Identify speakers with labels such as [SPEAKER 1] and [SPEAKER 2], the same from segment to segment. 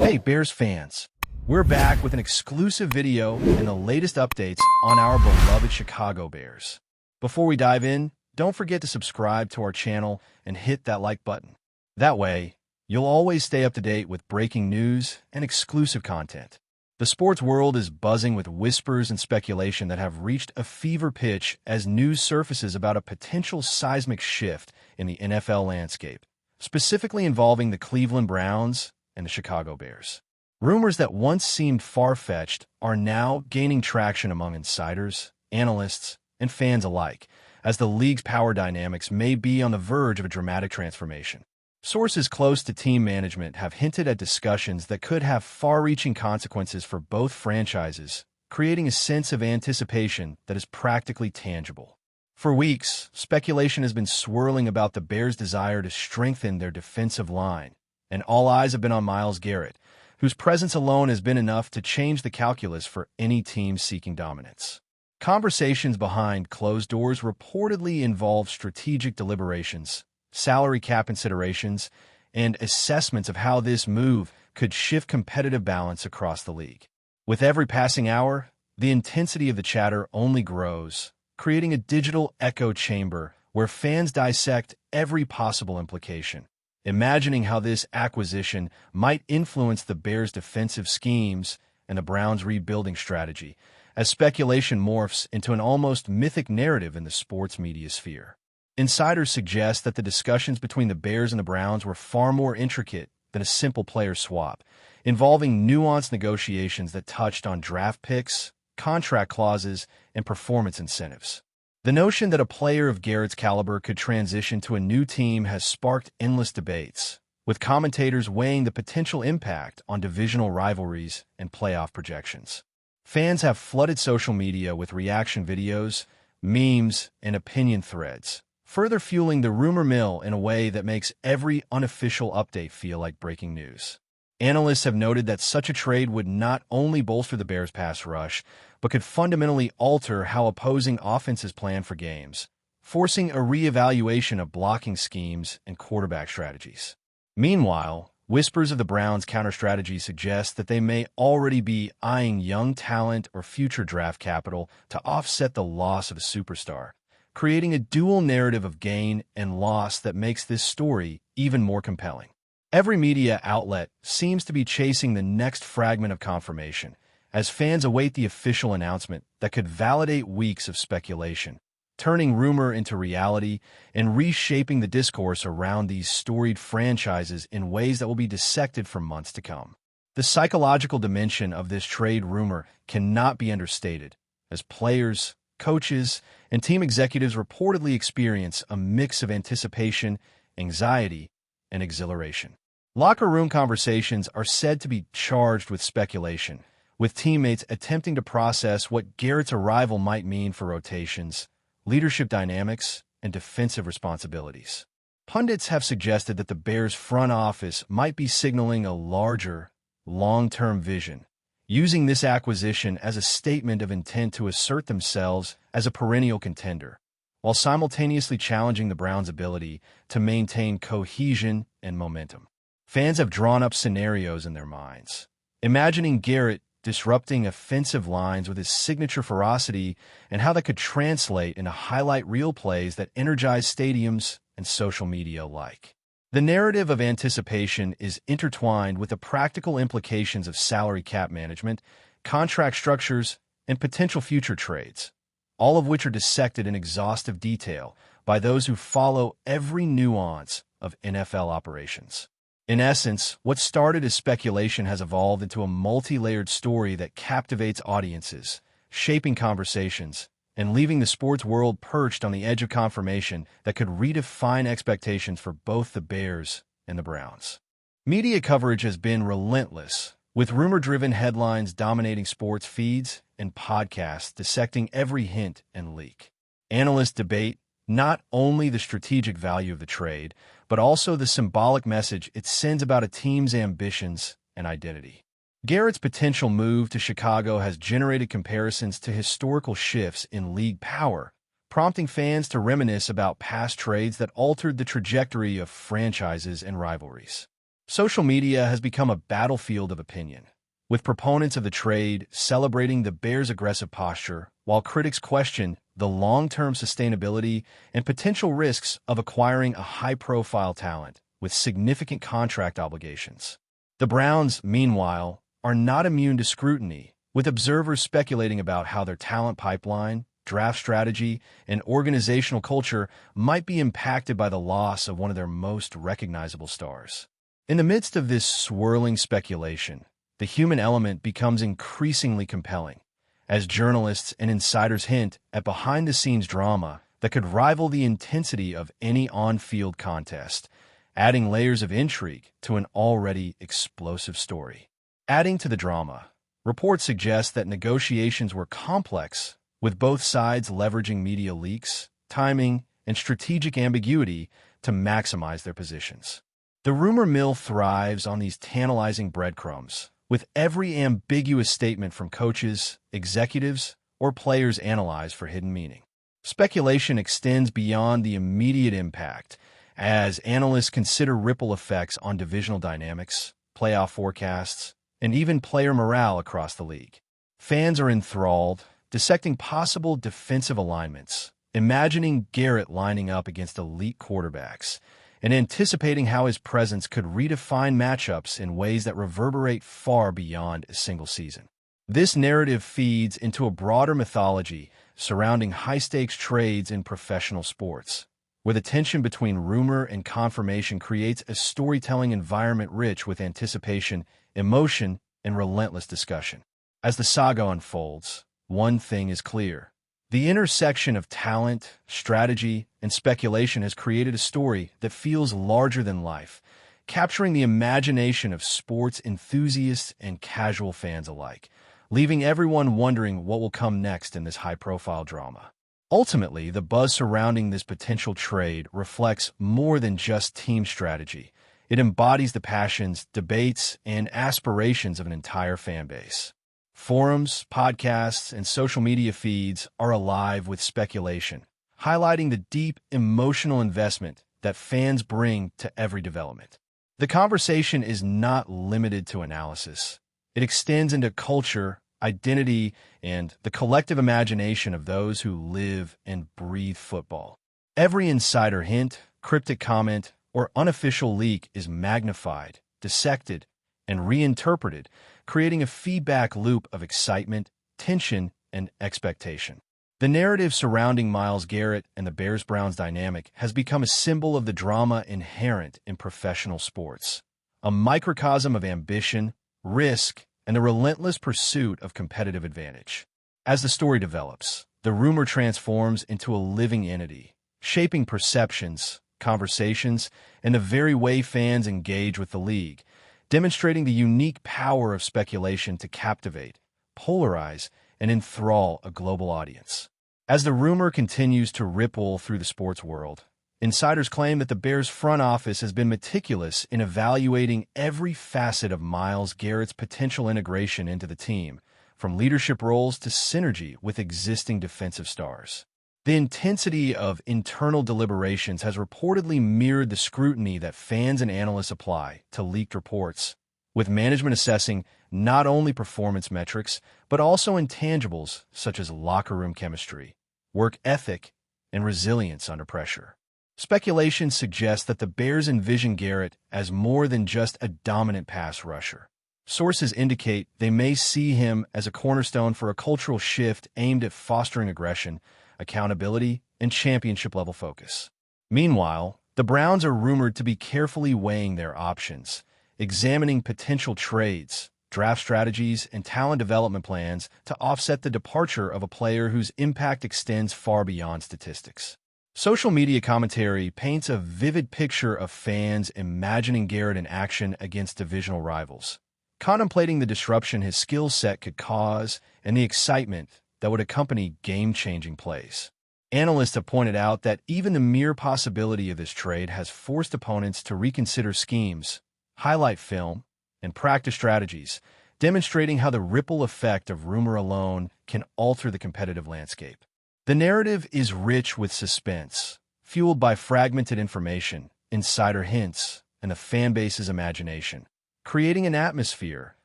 [SPEAKER 1] Hey Bears fans, we're back with an exclusive video and the latest updates on our beloved Chicago Bears. Before we dive in, don't forget to subscribe to our channel and hit that like button. That way, you'll always stay up to date with breaking news and exclusive content. The sports world is buzzing with whispers and speculation that have reached a fever pitch as news surfaces about a potential seismic shift in the NFL landscape, specifically involving the Cleveland Browns and the Chicago Bears. Rumors that once seemed far-fetched are now gaining traction among insiders, analysts, and fans alike, as the league's power dynamics may be on the verge of a dramatic transformation. Sources close to team management have hinted at discussions that could have far-reaching consequences for both franchises, creating a sense of anticipation that is practically tangible. For weeks, speculation has been swirling about the Bears' desire to strengthen their defensive line, and all eyes have been on Garrett, whose presence alone has been enough to change the calculus for any team seeking dominance. Conversations behind closed doors reportedly involve strategic deliberations, salary cap considerations, and assessments of how this move could shift competitive balance across the league. With every passing hour, the intensity of the chatter only grows, creating a digital echo chamber where fans dissect every possible implication, imagining how this acquisition might influence the Bears' defensive schemes and the Browns' rebuilding strategy, as speculation morphs into an almost mythic narrative in the sports media sphere. Insiders suggest that the discussions between the Bears and the Browns were far more intricate than a simple player swap, involving nuanced negotiations that touched on draft picks, contract clauses, and performance incentives. The notion that a player of Garrett's caliber could transition to a new team has sparked endless debates, with commentators weighing the potential impact on divisional rivalries and playoff projections. Fans have flooded social media with reaction videos, memes, and opinion threads, further fueling the rumor mill in a way that makes every unofficial update feel like breaking news. Analysts have noted that such a trade would not only bolster the Bears' pass rush, but could fundamentally alter how opposing offenses plan for games, forcing a re-evaluation of blocking schemes and quarterback strategies. Meanwhile, whispers of the Browns' counter-strategy suggest that they may already be eyeing young talent or future draft capital to offset the loss of a superstar, creating a dual narrative of gain and loss that makes this story even more compelling. Every media outlet seems to be chasing the next fragment of confirmation, as fans await the official announcement that could validate weeks of speculation, turning rumor into reality and reshaping the discourse around these storied franchises in ways that will be dissected for months to come. The psychological dimension of this trade rumor cannot be understated, as players, coaches, and team executives reportedly experience a mix of anticipation, anxiety, and exhilaration. Locker room conversations are said to be charged with speculation, with teammates attempting to process what Garrett's arrival might mean for rotations, leadership dynamics, and defensive responsibilities. Pundits have suggested that the Bears' front office might be signaling a larger, long-term vision, using this acquisition as a statement of intent to assert themselves as a perennial contender, while simultaneously challenging the Browns' ability to maintain cohesion and momentum. Fans have drawn up scenarios in their minds, imagining Garrett disrupting offensive lines with his signature ferocity and how that could translate into highlight reel plays that energize stadiums and social media alike. The narrative of anticipation is intertwined with the practical implications of salary cap management, contract structures, and potential future trades, all of which are dissected in exhaustive detail by those who follow every nuance of NFL operations. In essence, what started as speculation has evolved into a multi-layered story that captivates audiences, shaping conversations, and leaving the sports world perched on the edge of confirmation that could redefine expectations for both the Bears and the Browns. Media coverage has been relentless, with rumor-driven headlines dominating sports feeds and podcasts dissecting every hint and leak. Analysts debate not only the strategic value of the trade, but also the symbolic message it sends about a team's ambitions and identity. Garrett's potential move to Chicago has generated comparisons to historical shifts in league power, prompting fans to reminisce about past trades that altered the trajectory of franchises and rivalries. Social media has become a battlefield of opinion, with proponents of the trade celebrating the Bears' aggressive posture, while critics question the long-term sustainability and potential risks of acquiring a high-profile talent with significant contract obligations. The Browns, meanwhile, are not immune to scrutiny, with observers speculating about how their talent pipeline, draft strategy, and organizational culture might be impacted by the loss of one of their most recognizable stars. In the midst of this swirling speculation, the human element becomes increasingly compelling, as journalists and insiders hint at behind-the-scenes drama that could rival the intensity of any on-field contest, adding layers of intrigue to an already explosive story. Adding to the drama, reports suggest that negotiations were complex, with both sides leveraging media leaks, timing, and strategic ambiguity to maximize their positions. The rumor mill thrives on these tantalizing breadcrumbs, with every ambiguous statement from coaches, executives, or players analyzed for hidden meaning. Speculation extends beyond the immediate impact, as analysts consider ripple effects on divisional dynamics, playoff forecasts, and even player morale across the league. Fans are enthralled, dissecting possible defensive alignments, imagining Garrett lining up against elite quarterbacks, and anticipating how his presence could redefine matchups in ways that reverberate far beyond a single season. This narrative feeds into a broader mythology surrounding high-stakes trades in professional sports, where the tension between rumor and confirmation creates a storytelling environment rich with anticipation, emotion, and relentless discussion. As the saga unfolds, one thing is clear. The intersection of talent, strategy, and speculation has created a story that feels larger than life, capturing the imagination of sports enthusiasts and casual fans alike, leaving everyone wondering what will come next in this high-profile drama. Ultimately, the buzz surrounding this potential trade reflects more than just team strategy. It embodies the passions, debates, and aspirations of an entire fan base. Forums, podcasts, and social media feeds are alive with speculation, highlighting the deep emotional investment that fans bring to every development. The conversation is not limited to analysis. It extends into culture, identity, and the collective imagination of those who live and breathe football. Every insider hint, cryptic comment, or unofficial leak is magnified, dissected, and reinterpreted, creating a feedback loop of excitement, tension, and expectation. The narrative surrounding Myles Garrett and the Bears-Browns dynamic has become a symbol of the drama inherent in professional sports, a microcosm of ambition, risk, and the relentless pursuit of competitive advantage. As the story develops, the rumor transforms into a living entity, shaping perceptions, conversations, and the very way fans engage with the league, demonstrating the unique power of speculation to captivate, polarize, and enthrall a global audience. As the rumor continues to ripple through the sports world, insiders claim that the Bears' front office has been meticulous in evaluating every facet of Myles Garrett's potential integration into the team, from leadership roles to synergy with existing defensive stars. The intensity of internal deliberations has reportedly mirrored the scrutiny that fans and analysts apply to leaked reports, with management assessing not only performance metrics, but also intangibles such as locker room chemistry, work ethic, and resilience under pressure. Speculation suggests that the Bears envision Garrett as more than just a dominant pass rusher. Sources indicate they may see him as a cornerstone for a cultural shift aimed at fostering aggression, accountability, and championship-level focus. Meanwhile, the Browns are rumored to be carefully weighing their options, examining potential trades, draft strategies, and talent development plans to offset the departure of a player whose impact extends far beyond statistics. Social media commentary paints a vivid picture of fans imagining Garrett in action against divisional rivals, contemplating the disruption his skill set could cause and the excitement that would accompany game-changing plays. Analysts have pointed out that even the mere possibility of this trade has forced opponents to reconsider schemes, highlight film, and practice strategies, demonstrating how the ripple effect of rumor alone can alter the competitive landscape. The narrative is rich with suspense, fueled by fragmented information, insider hints, and the fanbase's imagination, creating an atmosphere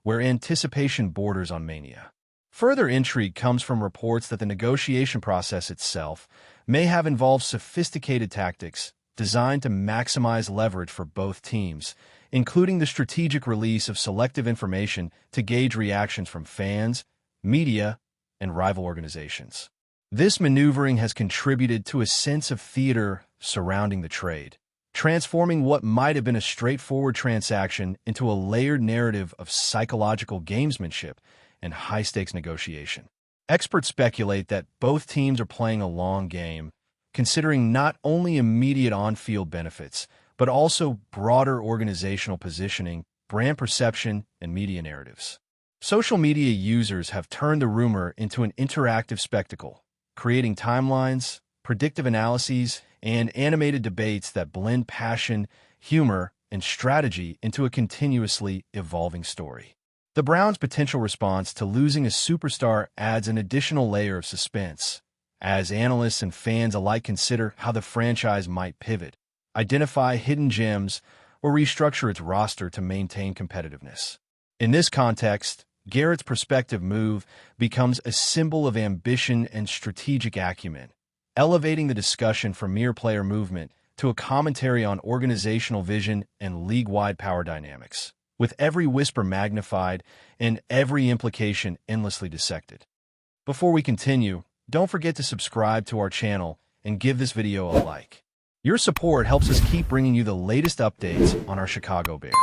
[SPEAKER 1] where anticipation borders on mania. Further intrigue comes from reports that the negotiation process itself may have involved sophisticated tactics designed to maximize leverage for both teams, including the strategic release of selective information to gauge reactions from fans, media, and rival organizations. This maneuvering has contributed to a sense of theater surrounding the trade, transforming what might have been a straightforward transaction into a layered narrative of psychological gamesmanship and high-stakes negotiation. Experts speculate that both teams are playing a long game, considering not only immediate on-field benefits, but also broader organizational positioning, brand perception, and media narratives. Social media users have turned the rumor into an interactive spectacle, creating timelines, predictive analyses, and animated debates that blend passion, humor, and strategy into a continuously evolving story. The Browns' potential response to losing a superstar adds an additional layer of suspense, as analysts and fans alike consider how the franchise might pivot, identify hidden gems, or restructure its roster to maintain competitiveness. In this context, Garrett's prospective move becomes a symbol of ambition and strategic acumen, elevating the discussion from mere player movement to a commentary on organizational vision and league-wide power dynamics, with every whisper magnified and every implication endlessly dissected. Before we continue, don't forget to subscribe to our channel and give this video a like. Your support helps us keep bringing you the latest updates on our Chicago Bears.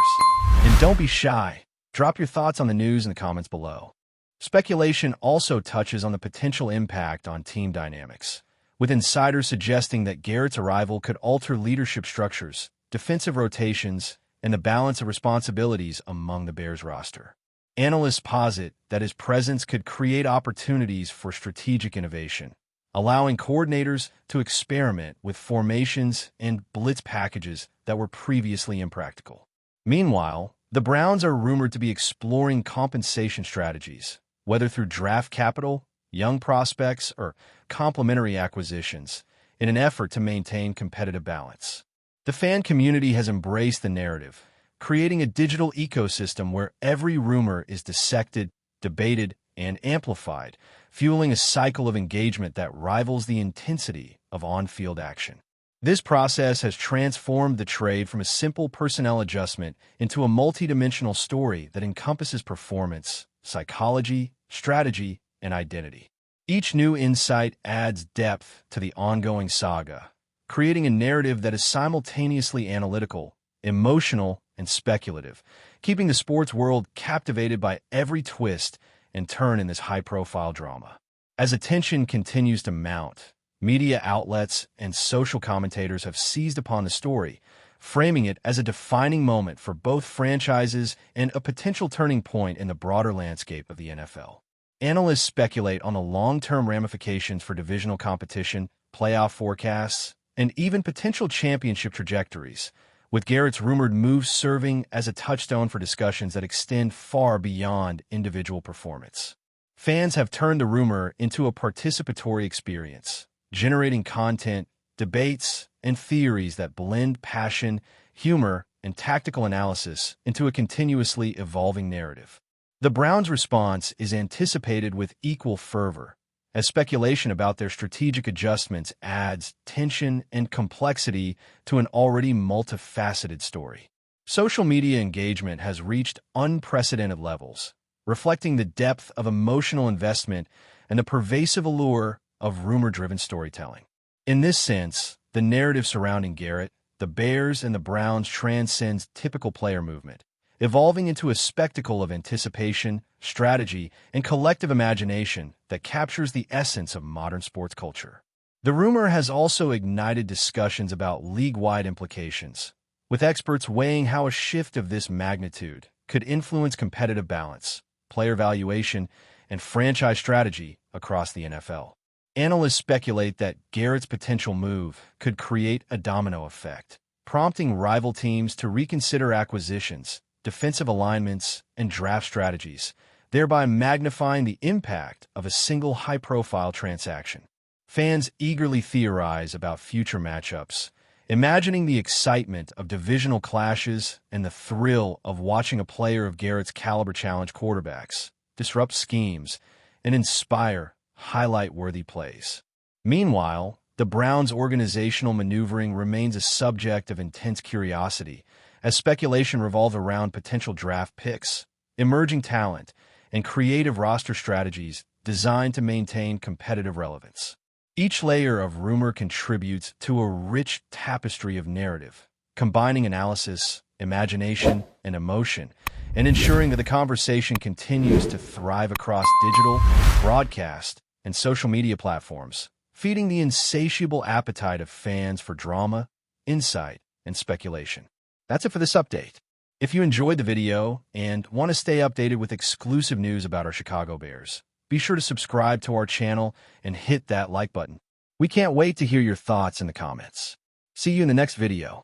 [SPEAKER 1] And don't be shy. Drop your thoughts on the news in the comments below. Speculation also touches on the potential impact on team dynamics, with insiders suggesting that Garrett's arrival could alter leadership structures, defensive rotations, and the balance of responsibilities among the Bears roster. Analysts posit that his presence could create opportunities for strategic innovation, allowing coordinators to experiment with formations and blitz packages that were previously impractical. Meanwhile, the Browns are rumored to be exploring compensation strategies, whether through draft capital, young prospects, or complementary acquisitions, in an effort to maintain competitive balance. The fan community has embraced the narrative, creating a digital ecosystem where every rumor is dissected, debated, and amplified, fueling a cycle of engagement that rivals the intensity of on-field action. This process has transformed the trade from a simple personnel adjustment into a multidimensional story that encompasses performance, psychology, strategy, and identity. Each new insight adds depth to the ongoing saga, creating a narrative that is simultaneously analytical, emotional, and speculative, keeping the sports world captivated by every twist and turn in this high-profile drama. As attention continues to mount, media outlets and social commentators have seized upon the story, framing it as a defining moment for both franchises and a potential turning point in the broader landscape of the NFL. Analysts speculate on the long-term ramifications for divisional competition, playoff forecasts, and even potential championship trajectories, with Garrett's rumored move serving as a touchstone for discussions that extend far beyond individual performance. Fans have turned the rumor into a participatory experience, generating content, debates, and theories that blend passion, humor, and tactical analysis into a continuously evolving narrative. The Browns' response is anticipated with equal fervor, as speculation about their strategic adjustments adds tension and complexity to an already multifaceted story. Social media engagement has reached unprecedented levels, reflecting the depth of emotional investment and the pervasive allure of rumor-driven storytelling. In this sense, the narrative surrounding Garrett, the Bears, and the Browns transcends typical player movement, evolving into a spectacle of anticipation, strategy, and collective imagination that captures the essence of modern sports culture. The rumor has also ignited discussions about league-wide implications, with experts weighing how a shift of this magnitude could influence competitive balance, player valuation, and franchise strategy across the NFL. Analysts speculate that Garrett's potential move could create a domino effect, prompting rival teams to reconsider acquisitions, defensive alignments, and draft strategies, thereby magnifying the impact of a single high-profile transaction. Fans eagerly theorize about future matchups, Imagining the excitement of divisional clashes and the thrill of watching a player of Garrett's caliber challenge quarterbacks, disrupt schemes, and inspire highlight-worthy plays. Meanwhile, the Browns' organizational maneuvering remains a subject of intense curiosity, as speculation revolves around potential draft picks, emerging talent, and creative roster strategies designed to maintain competitive relevance. Each layer of rumor contributes to a rich tapestry of narrative, combining analysis, imagination, and emotion, and ensuring that the conversation continues to thrive across digital, broadcast, and social media platforms, feeding the insatiable appetite of fans for drama, insight, and speculation. That's it for this update. If you enjoyed the video and want to stay updated with exclusive news about our Chicago Bears, be sure to subscribe to our channel and hit that like button. We can't wait to hear your thoughts in the comments. See you in the next video.